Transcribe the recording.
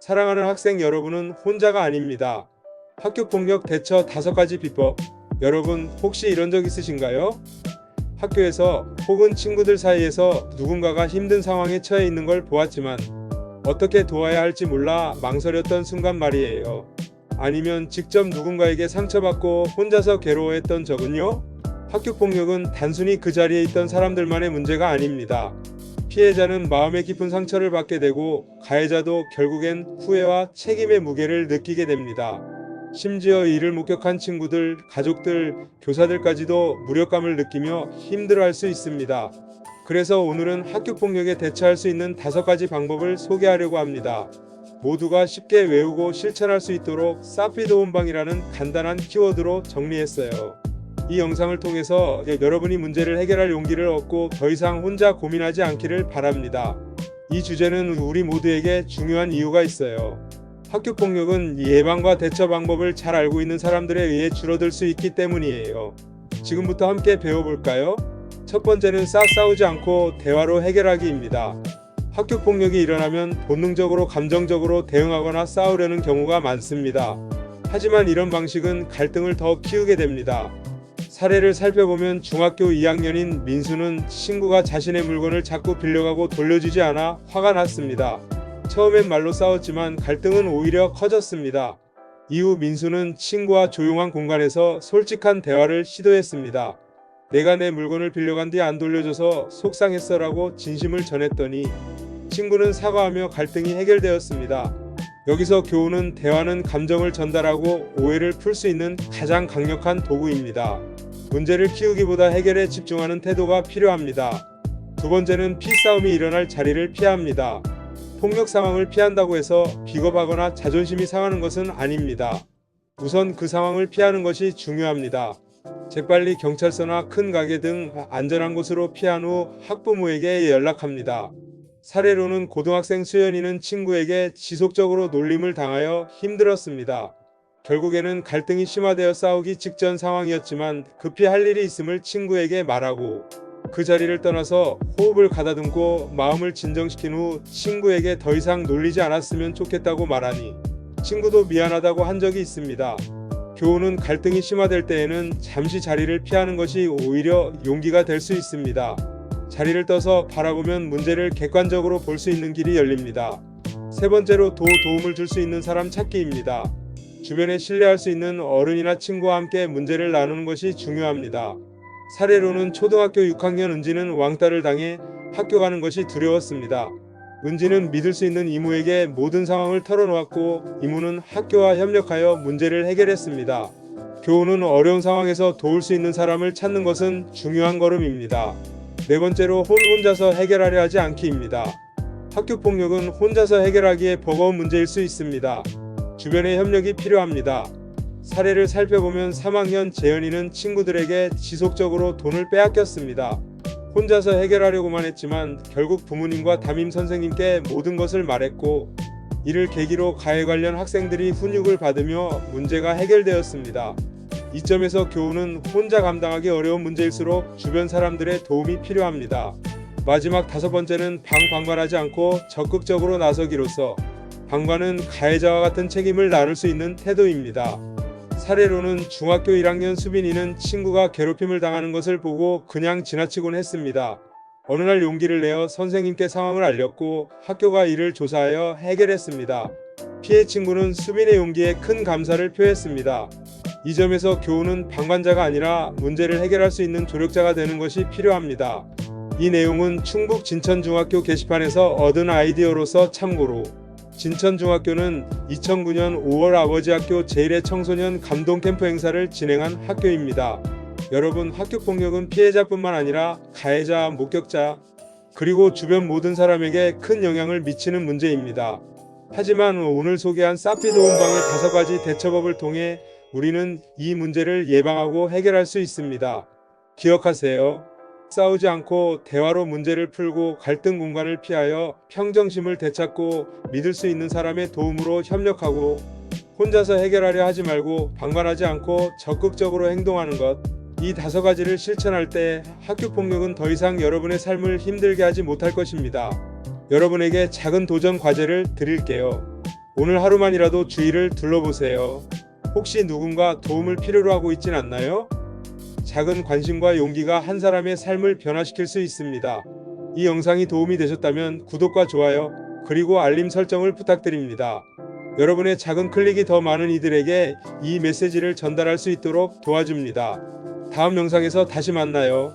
사랑하는 학생 여러분은 혼자가 아닙니다. 학교폭력 대처 5가지 비법. 여러분 혹시 이런 적 있으신가요? 학교에서 혹은 친구들 사이에서 누군가가 힘든 상황에 처해 있는 걸 보았지만 어떻게 도와야 할지 몰라 망설였던 순간 말이에요. 아니면 직접 누군가에게 상처받고 혼자서 괴로워했던 적은요? 학교폭력은 단순히 그 자리에 있던 사람들만의 문제가 아닙니다. 피해자는 마음의 깊은 상처를 받게 되고 가해자도 결국엔 후회와 책임의 무게를 느끼게 됩니다. 심지어 이를 목격한 친구들, 가족들, 교사들까지도 무력감을 느끼며 힘들어할 수 있습니다. 그래서 오늘은 학교폭력에 대처할 수 있는 5가지 방법을 소개하려고 합니다. 모두가 쉽게 외우고 실천할 수 있도록 사피드온방이라는 간단한 키워드로 정리했어요. 이 영상을 통해서 여러분이 문제를 해결할 용기를 얻고 더 이상 혼자 고민하지 않기를 바랍니다. 이 주제는 우리 모두에게 중요한 이유가 있어요. 학교폭력은 예방과 대처 방법을 잘 알고 있는 사람들에 의해 줄어들 수 있기 때문이에요. 지금부터 함께 배워볼까요? 첫 번째는 싸우지 않고 대화로 해결하기입니다. 학교폭력이 일어나면 본능적으로 감정적으로 대응하거나 싸우려는 경우가 많습니다. 하지만 이런 방식은 갈등을 더 키우게 됩니다. 사례를 살펴보면 중학교 2학년인 민수는 친구가 자신의 물건을 자꾸 빌려가고 돌려주지 않아 화가 났습니다. 처음엔 말로 싸웠지만 갈등은 오히려 커졌습니다. 이후 민수는 친구와 조용한 공간에서 솔직한 대화를 시도했습니다. 내가 내 물건을 빌려간 뒤 안 돌려줘서 속상했어라고 진심을 전했더니 친구는 사과하며 갈등이 해결되었습니다. 여기서 교훈은 대화는 감정을 전달하고 오해를 풀 수 있는 가장 강력한 도구입니다. 문제를 키우기보다 해결에 집중하는 태도가 필요합니다. 두 번째는 피싸움이 일어날 자리를 피해야 합니다. 폭력 상황을 피한다고 해서 비겁하거나 자존심이 상하는 것은 아닙니다. 우선 그 상황을 피하는 것이 중요합니다. 재빨리 경찰서나 큰 가게 등 안전한 곳으로 피한 후 학부모에게 연락합니다. 사례로는 고등학생 수연이는 친구에게 지속적으로 놀림을 당하여 힘들었습니다. 결국에는 갈등이 심화되어 싸우기 직전 상황이었지만 급히 할 일이 있음을 친구에게 말하고 그 자리를 떠나서 호흡을 가다듬고 마음을 진정시킨 후 친구에게 더 이상 놀리지 않았으면 좋겠다고 말하니 친구도 미안하다고 한 적이 있습니다. 교훈은 갈등이 심화될 때에는 잠시 자리를 피하는 것이 오히려 용기가 될 수 있습니다. 자리를 떠서 바라보면 문제를 객관적으로 볼 수 있는 길이 열립니다. 세 번째로 도움을 줄 수 있는 사람 찾기입니다. 주변에 신뢰할 수 있는 어른이나 친구와 함께 문제를 나누는 것이 중요합니다. 사례로는 초등학교 6학년 은지는 왕따를 당해 학교 가는 것이 두려웠습니다. 은지는 믿을 수 있는 이모에게 모든 상황을 털어놓았고 이모는 학교와 협력하여 문제를 해결했습니다. 교훈은 어려운 상황에서 도울 수 있는 사람을 찾는 것은 중요한 걸음입니다. 네 번째로 혼자서 해결하려 하지 않기입니다. 학교폭력은 혼자서 해결하기에 버거운 문제일 수 있습니다. 주변의 협력이 필요합니다. 사례를 살펴보면 3학년 재현이는 친구들에게 지속적으로 돈을 빼앗겼습니다. 혼자서 해결하려고만 했지만 결국 부모님과 담임 선생님께 모든 것을 말했고 이를 계기로 가해 관련 학생들이 훈육을 받으며 문제가 해결되었습니다. 이 점에서 교훈은 혼자 감당하기 어려운 문제일수록 주변 사람들의 도움이 필요합니다. 마지막 5번째는 방관하지 않고 적극적으로 나서기로서 방관은 가해자와 같은 책임을 나눌 수 있는 태도입니다. 사례로는 중학교 1학년 수빈이는 친구가 괴롭힘을 당하는 것을 보고 그냥 지나치곤 했습니다. 어느 날 용기를 내어 선생님께 상황을 알렸고 학교가 이를 조사하여 해결했습니다. 피해 친구는 수빈의 용기에 큰 감사를 표했습니다. 이 점에서 교훈은 방관자가 아니라 문제를 해결할 수 있는 조력자가 되는 것이 필요합니다. 이 내용은 충북 진천중학교 게시판에서 얻은 아이디어로서 참고로. 진천중학교는 2009년 5월 아버지학교 제1회 청소년 감동캠프 행사를 진행한 학교입니다. 여러분, 학교폭력은 피해자뿐만 아니라 가해자, 목격자, 그리고 주변 모든 사람에게 큰 영향을 미치는 문제입니다. 하지만 오늘 소개한 사피드온방의 5가지 대처법을 통해 우리는 이 문제를 예방하고 해결할 수 있습니다. 기억하세요. 싸우지 않고 대화로 문제를 풀고 갈등 공간을 피하여 평정심을 되찾고 믿을 수 있는 사람의 도움으로 협력하고 혼자서 해결하려 하지 말고 방관하지 않고 적극적으로 행동하는 것. 이 5가지를 실천할 때 학교폭력은 더 이상 여러분의 삶을 힘들게 하지 못할 것입니다. 여러분에게 작은 도전 과제를 드릴게요. 오늘 하루만이라도 주위를 둘러보세요. 혹시 누군가 도움을 필요로 하고 있진 않나요? 작은 관심과 용기가 한 사람의 삶을 변화시킬 수 있습니다. 이 영상이 도움이 되셨다면 구독과 좋아요, 그리고 알림 설정을 부탁드립니다. 여러분의 작은 클릭이 더 많은 이들에게 이 메시지를 전달할 수 있도록 도와줍니다. 다음 영상에서 다시 만나요.